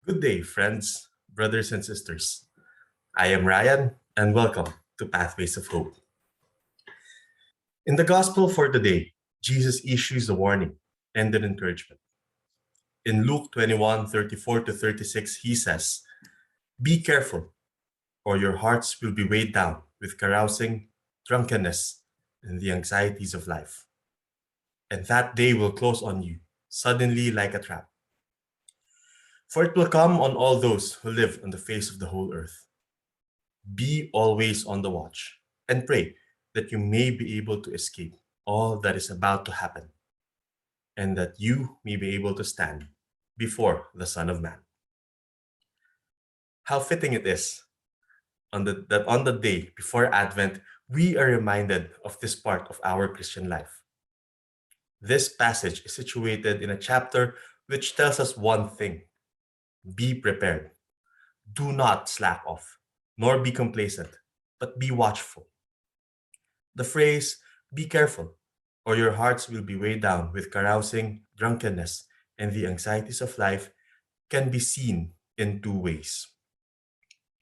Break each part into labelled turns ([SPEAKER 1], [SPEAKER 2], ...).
[SPEAKER 1] Good day, friends, brothers, and sisters. I am Ryan, and welcome to Pathways of Hope. In the Gospel for today, Jesus issues a warning and an encouragement. In Luke 21:34 to 36, he says, "Be careful, or your hearts will be weighed down with carousing, drunkenness, and the anxieties of life. And that day will close on you, suddenly like a trap. For it will come on all those who live on the face of the whole earth. Be always on the watch and pray that you may be able to escape all that is about to happen and that you may be able to stand before the Son of Man." How fitting it is that on the day before Advent, we are reminded of this part of our Christian life. This passage is situated in a chapter which tells us one thing: be prepared. Do not slack off, nor be complacent, but be watchful. The phrase, "be careful, or your hearts will be weighed down with carousing, drunkenness, and the anxieties of life," can be seen in two ways.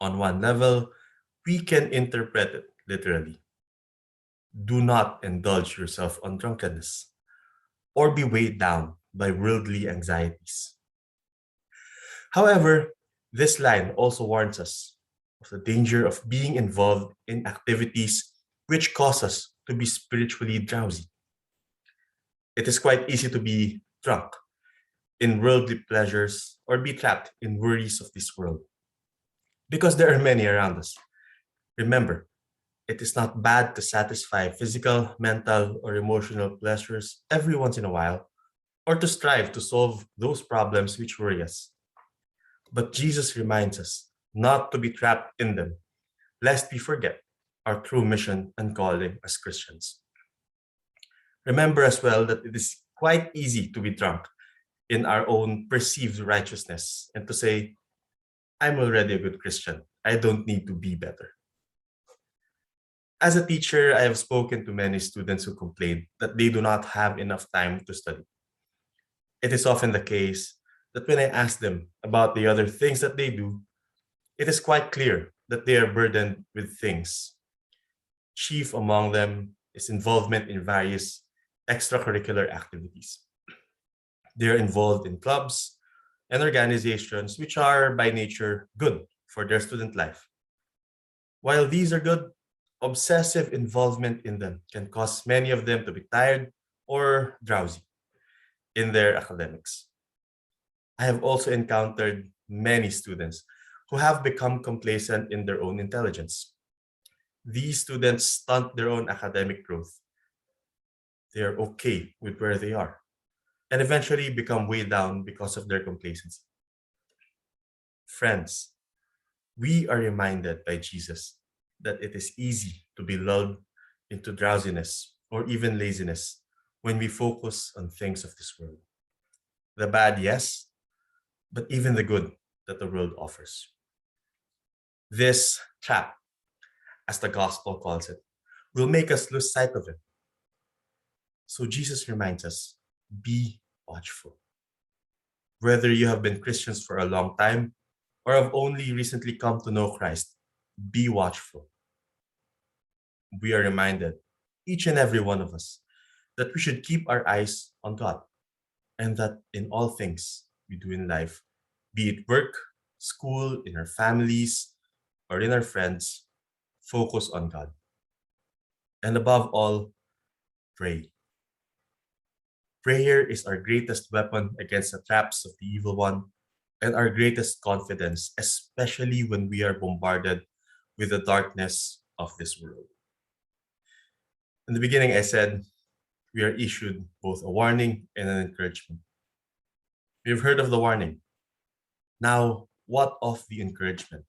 [SPEAKER 1] On one level, we can interpret it literally: do not indulge yourself on drunkenness, or be weighed down by worldly anxieties. However, this line also warns us of the danger of being involved in activities which cause us to be spiritually drowsy. It is quite easy to be drunk in worldly pleasures or be trapped in worries of this world because there are many around us. Remember, it is not bad to satisfy physical, mental, or emotional pleasures every once in a while or to strive to solve those problems which worry us. But Jesus reminds us not to be trapped in them, lest we forget our true mission and calling as Christians. Remember as well that it is quite easy to be drunk in our own perceived righteousness and to say, "I'm already a good Christian. I don't need to be better." As a teacher, I have spoken to many students who complain that they do not have enough time to study. It is often the case that when I ask them about the other things that they do, it is quite clear that they are burdened with things. Chief among them is involvement in various extracurricular activities. They are involved in clubs and organizations which are by nature good for their student life. While these are good, obsessive involvement in them can cause many of them to be tired or drowsy in their academics. I have also encountered many students who have become complacent in their own intelligence. These students stunt their own academic growth. They are okay with where they are and eventually become weighed down because of their complacency. Friends, we are reminded by Jesus that it is easy to be lulled into drowsiness or even laziness when we focus on things of this world. The bad, yes, but even the good that the world offers. This trap, as the gospel calls it, will make us lose sight of it. So Jesus reminds us, be watchful. Whether you have been Christians for a long time or have only recently come to know Christ, be watchful. We are reminded, each and every one of us, that we should keep our eyes on God and that in all things we do in life, be it work, school, in our families, or in our friends, focus on God. And above all, pray. Prayer is our greatest weapon against the traps of the evil one and our greatest confidence, especially when we are bombarded with the darkness of this world. In the beginning, I said we are issued both a warning and an encouragement. We've heard of the warning. Now, what of the encouragement?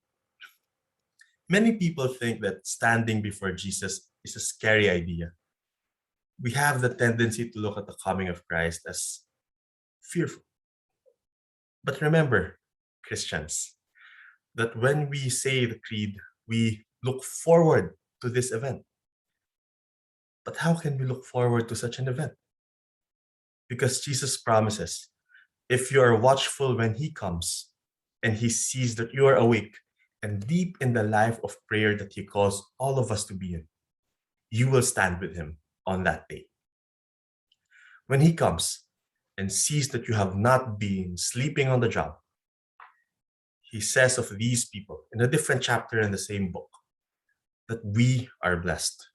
[SPEAKER 1] Many people think that standing before Jesus is a scary idea. We have the tendency to look at the coming of Christ as fearful. But remember, Christians, that when we say the creed, we look forward to this event. But how can we look forward to such an event? Because Jesus promises, if you are watchful when he comes, and he sees that you are awake and deep in the life of prayer that he calls all of us to be in, you will stand with him on that day. When he comes and sees that you have not been sleeping on the job, he says of these people in a different chapter in the same book that we are blessed.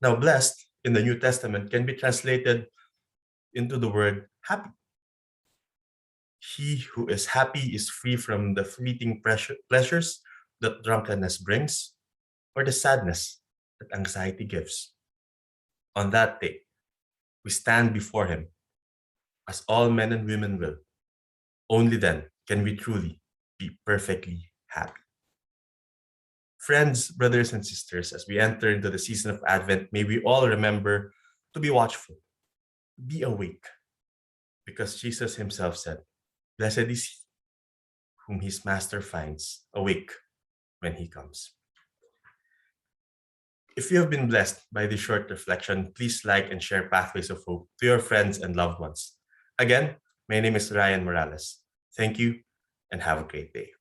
[SPEAKER 1] Now, blessed in the New Testament can be translated into the word happy. He who is happy is free from the fleeting pleasures that drunkenness brings or the sadness that anxiety gives. On that day, we stand before him as all men and women will. Only then can we truly be perfectly happy. Friends, brothers, and sisters, as we enter into the season of Advent, may we all remember to be watchful, be awake, because Jesus himself said, "Blessed is he whom his master finds awake when he comes." If you have been blessed by this short reflection, please like and share Pathways of Hope to your friends and loved ones. Again, my name is Ryan Morales. Thank you and have a great day.